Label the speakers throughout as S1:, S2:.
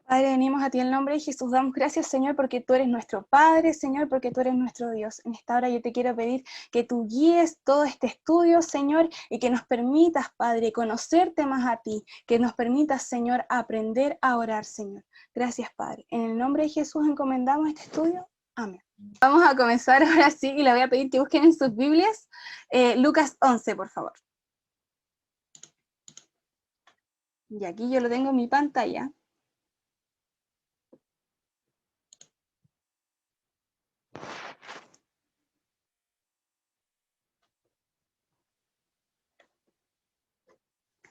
S1: Padre, venimos a ti en el nombre de Jesús. Damos gracias, Señor, porque tú eres nuestro Padre, Señor, porque tú eres nuestro Dios. En esta hora yo te quiero pedir que tú guíes todo este estudio, Señor, y que nos permitas, Padre, conocerte más a ti, que nos permitas, Señor, aprender a orar, Señor. Gracias, Padre. En el nombre de Jesús encomendamos este estudio. Amén. Vamos a comenzar ahora sí, y le voy a pedir que busquen en sus Biblias Lucas 11, por favor. Y aquí yo lo tengo en mi pantalla.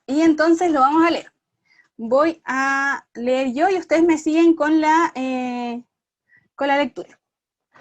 S1: Y entonces lo vamos a leer. Voy a leer yo y ustedes me siguen con la lectura.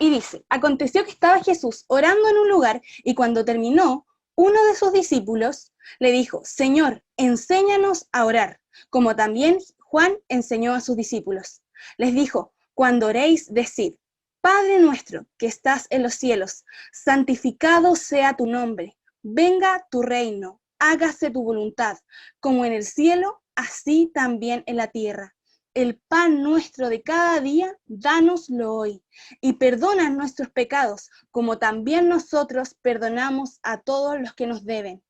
S1: Y dice, aconteció que estaba Jesús orando en un lugar y cuando terminó, uno de sus discípulos le dijo, Señor, enséñanos a orar, como también Juan enseñó a sus discípulos. Les dijo, cuando oréis, decid, Padre nuestro que estás en los cielos, santificado sea tu nombre, venga tu reino, hágase tu voluntad, como en el cielo, así también en la tierra. El pan nuestro de cada día, dánoslo hoy, y perdona nuestros pecados, como también nosotros perdonamos a todos los que nos deben.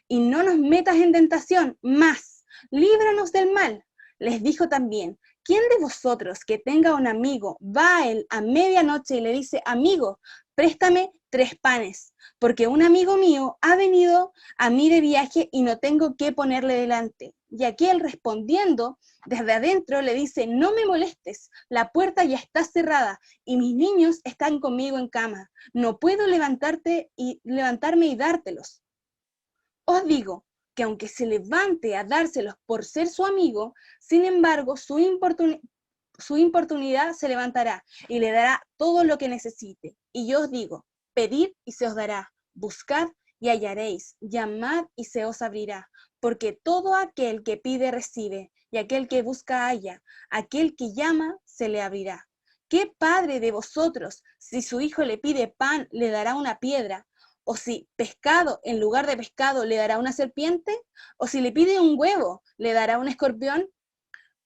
S1: Y no nos metas en tentación, mas líbranos del mal. Les dijo también, ¿quién de vosotros que tenga un amigo va a él a medianoche y le dice, amigo, préstame 3 panes, porque un amigo mío ha venido a mí de viaje y no tengo qué ponerle delante? Y aquel respondiendo desde adentro le dice, no me molestes, la puerta ya está cerrada y mis niños están conmigo en cama, no puedo levantarme y dártelos. Os digo que aunque se levante a dárselos por ser su amigo, sin embargo su importunidad se levantará y le dará todo lo que necesite. Y yo os digo, pedid y se os dará, buscad y hallaréis, llamad y se os abrirá, porque todo aquel que pide recibe, y aquel que busca halla, aquel que llama se le abrirá. ¿Qué padre de vosotros, si su hijo le pide pan, le dará una piedra? ¿O si pescado en lugar de pescado le dará una serpiente? ¿O si le pide un huevo, le dará un escorpión?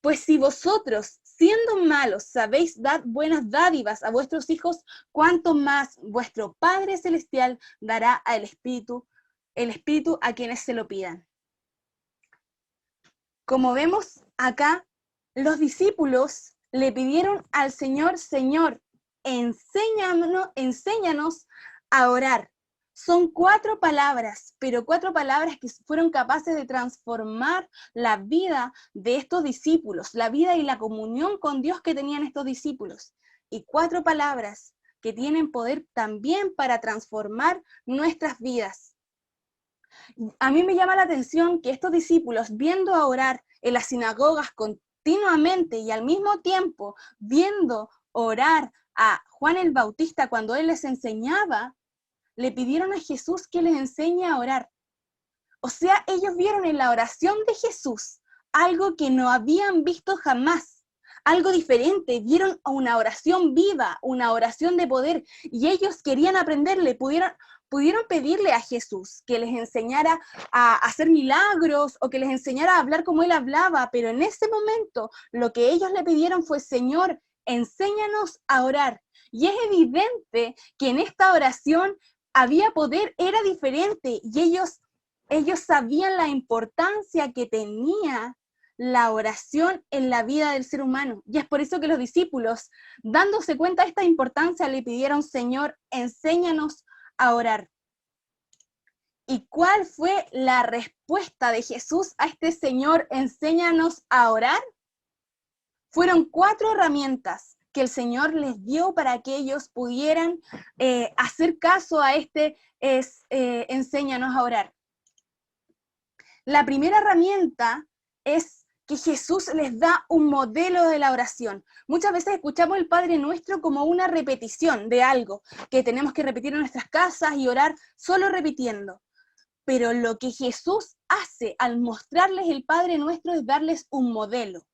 S1: Pues si vosotros, siendo malos, sabéis dar buenas dádivas a vuestros hijos, ¿cuánto más vuestro Padre Celestial dará al Espíritu a quienes se lo pidan? Como vemos acá, los discípulos le pidieron al Señor, Señor, enséñanos a orar. Son 4 palabras, pero 4 palabras que fueron capaces de transformar la vida de estos discípulos, la vida y la comunión con Dios que tenían estos discípulos. Y 4 palabras que tienen poder también para transformar nuestras vidas. A mí me llama la atención que estos discípulos, viendo a orar en las sinagogas continuamente y al mismo tiempo viendo orar a Juan el Bautista cuando él les enseñaba, le pidieron a Jesús que les enseñe a orar. O sea, ellos vieron en la oración de Jesús algo que no habían visto jamás, algo diferente, vieron una oración viva, una oración de poder, y ellos querían aprenderle, pudieron pedirle a Jesús que les enseñara a hacer milagros o que les enseñara a hablar como él hablaba, pero en ese momento lo que ellos le pidieron fue, Señor, enséñanos a orar. Y es evidente que en esta oración había poder, era diferente, y ellos sabían la importancia que tenía la oración en la vida del ser humano. Y es por eso que los discípulos, dándose cuenta de esta importancia, le pidieron, Señor, enséñanos a orar. ¿Y cuál fue la respuesta de Jesús a este Señor, enséñanos a orar? Fueron 4 herramientas que el Señor les dio para que ellos pudieran hacer caso a este enséñanos a orar. La primera herramienta es que Jesús les da un modelo de la oración. Muchas veces escuchamos el Padre Nuestro como una repetición de algo que tenemos que repetir en nuestras casas y orar solo repitiendo. Pero lo que Jesús hace al mostrarles el Padre Nuestro es darles un modelo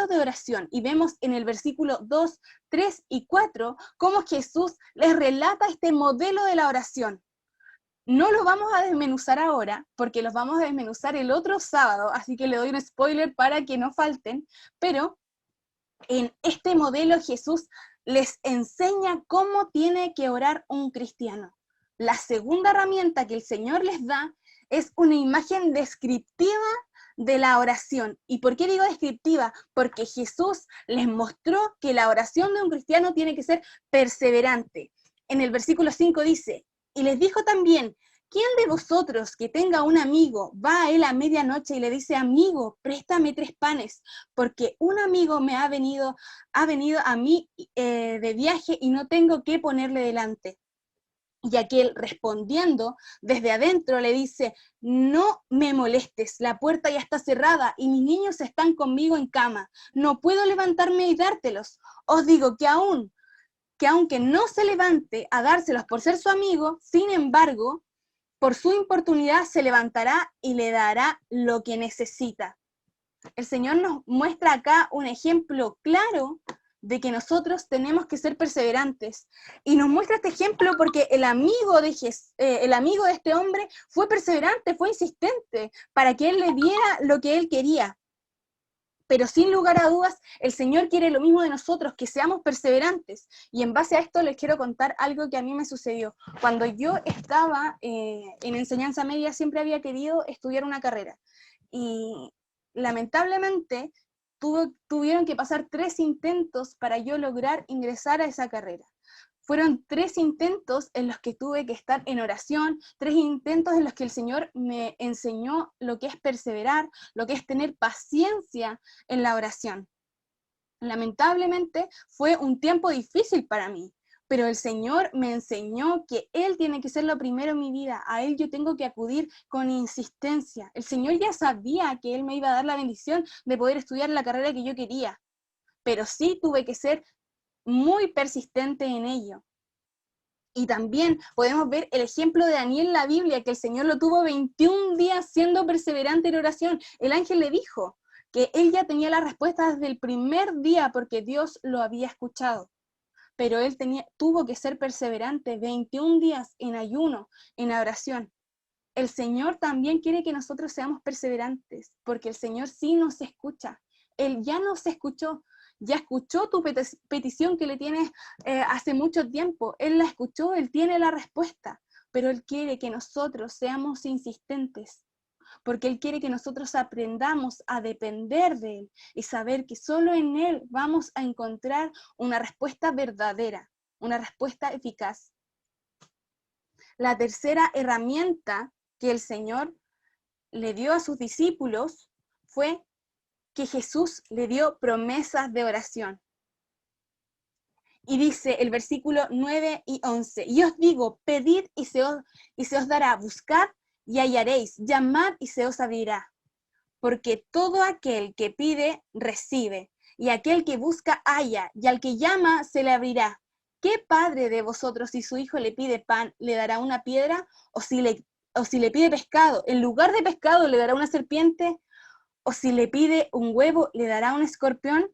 S1: de oración. Y vemos en el versículo 2, 3 y 4 cómo Jesús les relata este modelo de la oración. No los vamos a desmenuzar ahora, porque los vamos a desmenuzar el otro sábado, así que le doy un spoiler para que no falten, pero En este modelo Jesús les enseña cómo tiene que orar un cristiano. La segunda herramienta que el Señor les da es una imagen descriptiva de la oración. ¿Y por qué digo descriptiva? Porque Jesús les mostró que la oración de un cristiano tiene que ser perseverante. En el versículo 5 dice, y les dijo también, ¿quién de vosotros que tenga un amigo va a él a medianoche y le dice, amigo, préstame 3 panes, porque un amigo me ha venido a mí de viaje y no tengo qué ponerle delante? Y aquel respondiendo desde adentro le dice, no me molestes, la puerta ya está cerrada y mis niños están conmigo en cama, no puedo levantarme y dártelos. Os digo que aunque no se levante a dárselos por ser su amigo, sin embargo, por su importunidad se levantará y le dará lo que necesita. El Señor nos muestra acá un ejemplo claro de que nosotros tenemos que ser perseverantes. Y nos muestra este ejemplo porque el amigo de este hombre fue perseverante, fue insistente, para que él le diera lo que él quería. Pero sin lugar a dudas, el Señor quiere lo mismo de nosotros, que seamos perseverantes. Y en base a esto les quiero contar algo que a mí me sucedió. Cuando yo estaba en enseñanza media, siempre había querido estudiar una carrera. Y lamentablemente tuvieron que pasar 3 intentos para yo lograr ingresar a esa carrera. Fueron 3 intentos en los que tuve que estar en oración, 3 intentos en los que el Señor me enseñó lo que es perseverar, lo que es tener paciencia en la oración. Lamentablemente fue un tiempo difícil para mí, pero el Señor me enseñó que Él tiene que ser lo primero en mi vida, a Él yo tengo que acudir con insistencia. El Señor ya sabía que Él me iba a dar la bendición de poder estudiar la carrera que yo quería, pero sí tuve que ser muy persistente en ello. Y también podemos ver el ejemplo de Daniel en la Biblia, que el Señor lo tuvo 21 días siendo perseverante en oración. El ángel le dijo que él ya tenía la respuesta desde el primer día porque Dios lo había escuchado. Pero él tuvo que ser perseverante 21 días en ayuno, en oración. El Señor también quiere que nosotros seamos perseverantes, porque el Señor sí nos escucha. Él ya nos escuchó, ya escuchó tu petición que le tienes hace mucho tiempo. Él la escuchó, Él tiene la respuesta, pero Él quiere que nosotros seamos insistentes, porque Él quiere que nosotros aprendamos a depender de Él y saber que solo en Él vamos a encontrar una respuesta verdadera, una respuesta eficaz. La tercera herramienta que el Señor le dio a sus discípulos fue que Jesús le dio promesas de oración. Y dice el versículo 9 y 11, y os digo, pedid y se os dará, buscad y hallaréis, llamad y se os abrirá. Porque todo aquel que pide, recibe, y aquel que busca, halla, y al que llama, se le abrirá. ¿Qué padre de vosotros, si su hijo le pide pan, le dará una piedra? O si le pide pescado, en lugar de pescado, le dará una serpiente? ¿O si le pide un huevo, le dará un escorpión?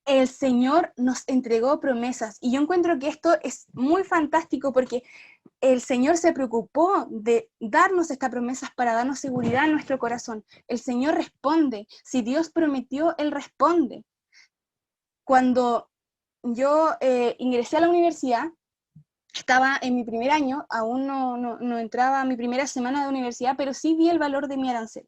S1: El Señor nos entregó promesas, y yo encuentro que esto es muy fantástico porque el Señor se preocupó de darnos estas promesas para darnos seguridad en nuestro corazón. El Señor responde. Si Dios prometió, Él responde. Cuando yo ingresé a la universidad, estaba en mi primer año, aún no entraba a mi primera semana de universidad, pero sí vi el valor de mi arancel.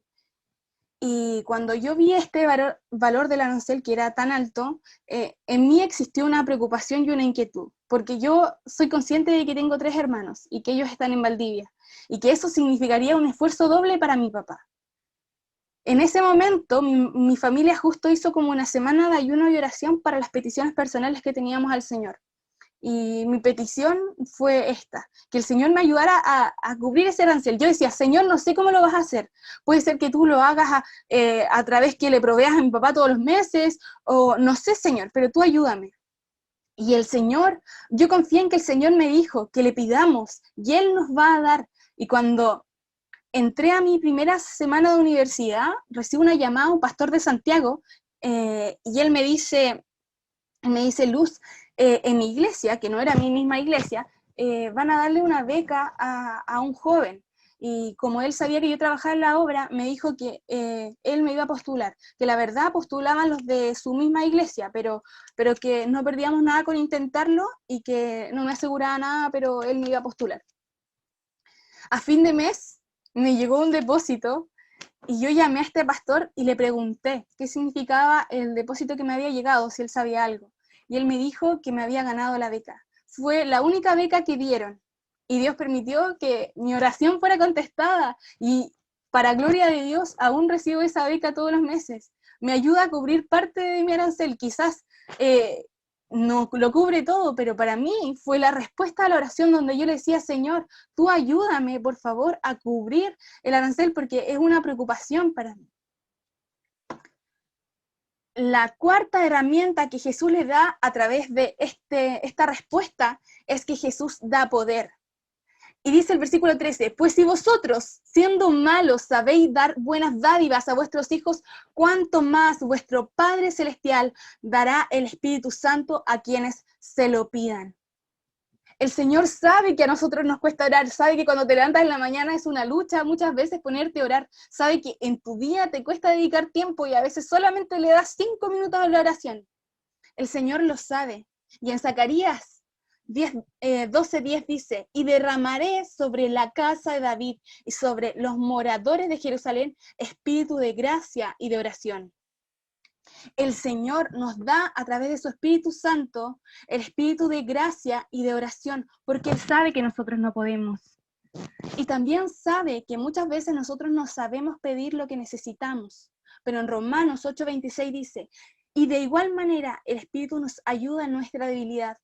S1: Y cuando yo vi este valor del arancel que era tan alto, en mí existió una preocupación y una inquietud, porque yo soy consciente de que tengo 3 hermanos y que ellos están en Valdivia, y que eso significaría un esfuerzo doble para mi papá. En ese momento, mi familia justo hizo como una semana de ayuno y oración para las peticiones personales que teníamos al Señor. Y mi petición fue esta, que el Señor me ayudara a cubrir ese arancel. Yo decía, Señor, no sé cómo lo vas a hacer. Puede ser que tú lo hagas a través que le proveas a mi papá todos los meses, o no sé, Señor, pero tú ayúdame. Y el Señor, yo confié en que el Señor me dijo que le pidamos y Él nos va a dar. Y cuando entré a mi primera semana de universidad, recibo una llamada a un pastor de Santiago, y él me dice, Luz, en mi iglesia, que no era mi misma iglesia, van a darle una beca a un joven. y como él sabía que yo trabajaba en la obra, me dijo que él me iba a postular, que la verdad postulaban los de su misma iglesia, pero que no perdíamos nada con intentarlo y que no me aseguraba nada, pero él me iba a postular. A fin de mes me llegó un depósito y yo llamé a este pastor y le pregunté qué significaba el depósito que me había llegado, si él sabía algo. Y él me dijo que me había ganado la beca. Fue la única beca que dieron. Y Dios permitió que mi oración fuera contestada. Y para gloria de Dios, aún recibo esa beca todos los meses. Me ayuda a cubrir parte de mi arancel. Quizás no lo cubre todo, pero para mí fue la respuesta a la oración donde yo le decía, Señor, tú ayúdame, por favor, a cubrir el arancel porque es una preocupación para mí. La cuarta herramienta que Jesús le da a través de esta respuesta es que Jesús da poder. Y dice el versículo 13, pues si vosotros, siendo malos, sabéis dar buenas dádivas a vuestros hijos, ¿cuánto más vuestro Padre Celestial dará el Espíritu Santo a quienes se lo pidan? El Señor sabe que a nosotros nos cuesta orar, sabe que cuando te levantas en la mañana es una lucha muchas veces ponerte a orar, sabe que en tu día te cuesta dedicar tiempo y a veces solamente le das 5 minutos a la oración. El Señor lo sabe. Y en Zacarías 12:10 dice, y derramaré sobre la casa de David y sobre los moradores de Jerusalén espíritu de gracia y de oración. El Señor nos da a través de su Espíritu Santo el espíritu de gracia y de oración, porque Él sabe que nosotros no podemos. Y también sabe que muchas veces nosotros no sabemos pedir lo que necesitamos. Pero en Romanos 8:26 dice, y de igual manera el Espíritu nos ayuda en nuestra debilidad,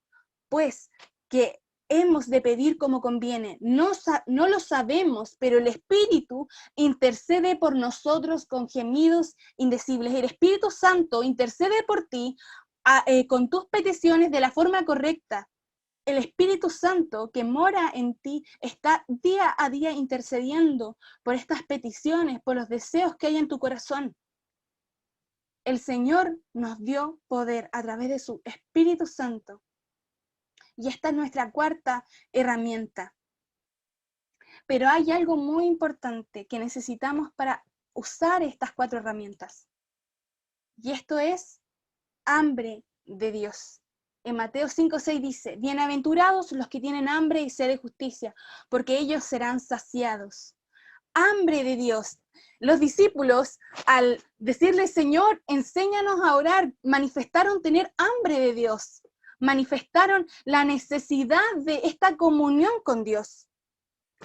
S1: pues que hemos de pedir como conviene. No lo sabemos, pero el Espíritu intercede por nosotros con gemidos indecibles. El Espíritu Santo intercede por ti con tus peticiones de la forma correcta. El Espíritu Santo que mora en ti está día a día intercediendo por estas peticiones, por los deseos que hay en tu corazón. El Señor nos dio poder a través de su Espíritu Santo. Y esta es nuestra cuarta herramienta. Pero hay algo muy importante que necesitamos para usar estas 4 herramientas. Y esto es hambre de Dios. En Mateo 5:6 dice, bienaventurados los que tienen hambre y sed de justicia, porque ellos serán saciados. Hambre de Dios. Los discípulos, al decirle, Señor, enséñanos a orar, manifestaron tener hambre de Dios. Manifestaron la necesidad de esta comunión con Dios.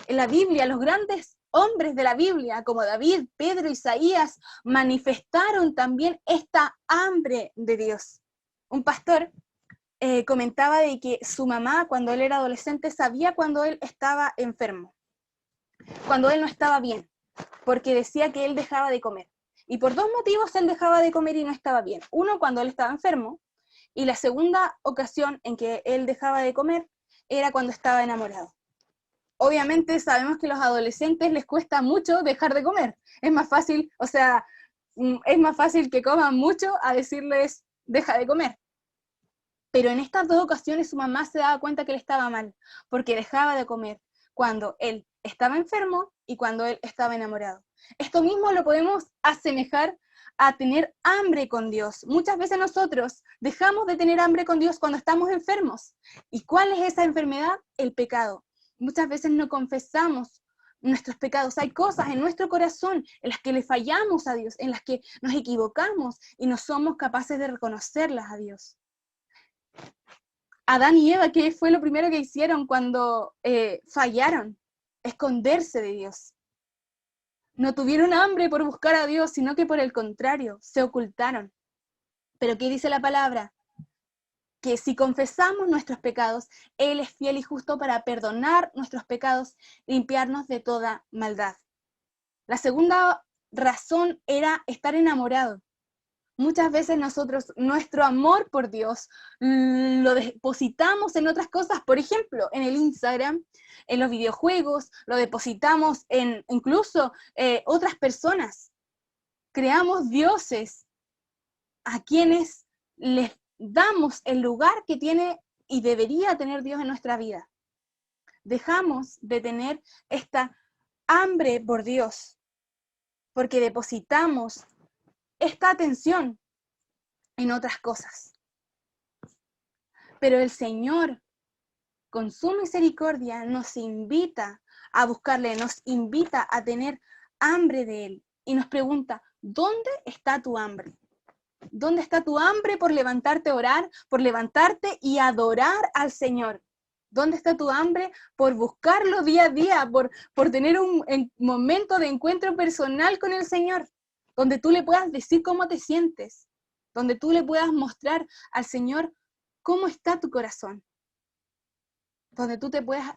S1: En la Biblia, los grandes hombres de la Biblia, como David, Pedro, Isaías, manifestaron también esta hambre de Dios. Un pastor comentaba de que su mamá, cuando él era adolescente, sabía cuando él estaba enfermo, cuando él no estaba bien, porque decía que él dejaba de comer. Y por 2 motivos él dejaba de comer y no estaba bien. Uno, cuando él estaba enfermo, y la segunda ocasión en que él dejaba de comer era cuando estaba enamorado. Obviamente sabemos que a los adolescentes les cuesta mucho dejar de comer. Es más fácil, es más fácil que coman mucho a decirles, deja de comer. Pero en estas 2 ocasiones su mamá se daba cuenta que él estaba mal, porque dejaba de comer cuando él estaba enfermo y cuando él estaba enamorado. Esto mismo lo podemos asemejar a tener hambre con Dios. Muchas veces nosotros dejamos de tener hambre con Dios cuando estamos enfermos. ¿Y cuál es esa enfermedad? El pecado. Muchas veces no confesamos nuestros pecados. Hay cosas en nuestro corazón en las que le fallamos a Dios, en las que nos equivocamos y no somos capaces de reconocerlas a Dios. Adán y Eva, ¿qué fue lo primero que hicieron cuando fallaron? Esconderse de Dios. No tuvieron hambre por buscar a Dios, sino que por el contrario, se ocultaron. Pero ¿qué dice la palabra? Que si confesamos nuestros pecados, Él es fiel y justo para perdonar nuestros pecados, limpiarnos de toda maldad. La segunda razón era estar enamorado. Muchas veces nosotros, nuestro amor por Dios, lo depositamos en otras cosas, por ejemplo, en el Instagram, en los videojuegos, lo depositamos en incluso otras personas. Creamos dioses a quienes les damos el lugar que tiene y debería tener Dios en nuestra vida. Dejamos de tener esta hambre por Dios, porque depositamos esta atención en otras cosas. Pero el Señor, con su misericordia, nos invita a buscarle, nos invita a tener hambre de Él. Y nos pregunta, ¿dónde está tu hambre? ¿Dónde está tu hambre por levantarte a orar, por levantarte y adorar al Señor? ¿Dónde está tu hambre por buscarlo día a día, por tener un momento de encuentro personal con el Señor? Donde tú le puedas decir cómo te sientes, donde tú le puedas mostrar al Señor cómo está tu corazón, donde tú te puedas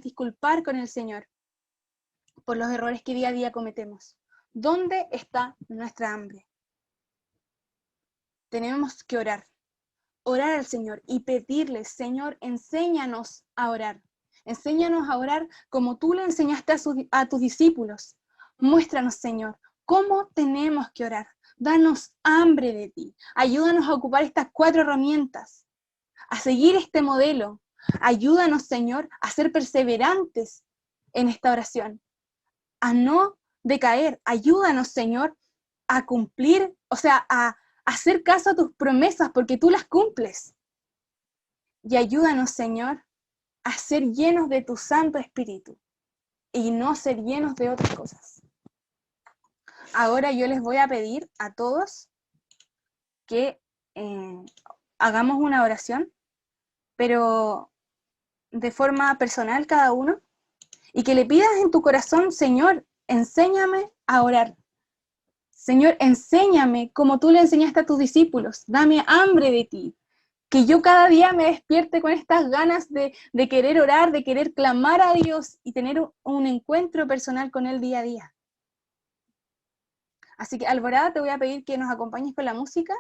S1: disculpar con el Señor por los errores que día a día cometemos. ¿Dónde está nuestra hambre? Tenemos que orar al Señor y pedirle, Señor, enséñanos a orar. Enséñanos a orar como tú le enseñaste a tus discípulos. Muéstranos, Señor, cómo tenemos que orar. Danos hambre de ti. Ayúdanos a ocupar estas 4 herramientas, a seguir este modelo. Ayúdanos, Señor, a ser perseverantes en esta oración, a no decaer. Ayúdanos, Señor, a cumplir, a hacer caso a tus promesas, porque tú las cumples. Y ayúdanos, Señor, a ser llenos de tu Santo Espíritu y no ser llenos de otras cosas. Ahora yo les voy a pedir a todos que hagamos una oración, pero de forma personal cada uno, y que le pidas en tu corazón, Señor, enséñame a orar. Señor, enséñame como tú le enseñaste a tus discípulos. Dame hambre de ti. Que yo cada día me despierte con estas ganas de querer orar, de querer clamar a Dios y tener un encuentro personal con Él día a día. Así que, Alborada, te voy a pedir que nos acompañes con la música